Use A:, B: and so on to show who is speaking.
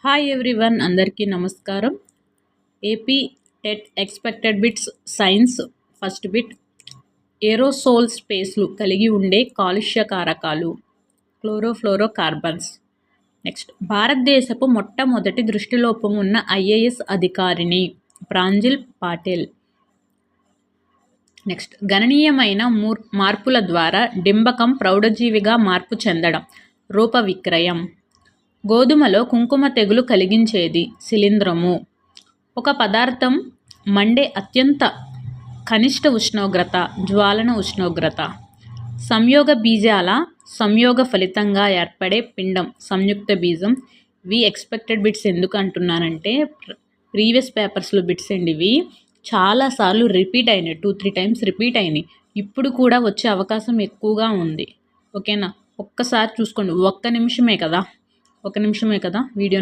A: Hi everyone, అందరికీ నమస్కారం. AP TET expected bits science first bit. Aerosol స్పేస్లు కలిగి ఉండే కాలుష్య కారకాలు క్లోరోఫ్లోరోకార్బన్స్. నెక్స్ట్, భారతదేశపు మొట్టమొదటి దృష్టిలోపం ఉన్న ఐఏఎస్ అధికారిని ప్రాంజల్ పాటిల్. నెక్స్ట్, గణనీయమైన మార్పుల ద్వారా డింబకం ప్రౌఢజీవిగా మార్పు చెందడం రూప విక్రయం. గోధుమలో కుంకుమ తెగులు కలిగించేది శిలీంధ్రము. ఒక పదార్థం మండే అత్యంత కనిష్ట ఉష్ణోగ్రత జ్వాలన ఉష్ణోగ్రత. సంయోగ బీజాల సంయోగ ఫలితంగా ఏర్పడే పిండం సంయుక్త బీజం. ఇవి ఎక్స్పెక్టెడ్ బిట్స్ ఎందుకు అంటున్నానంటే ప్రీవియస్ పేపర్స్లో బిట్స్ అండి. ఇవి చాలాసార్లు రిపీట్ అయినాయి, 2-3 టైమ్స్ రిపీట్ అయినాయి. ఇప్పుడు కూడా వచ్చే అవకాశం ఎక్కువగా ఉంది. ఓకేనా, ఒక్కసారి చూసుకోండి. ఒక్క నిమిషమే కదా వీడియో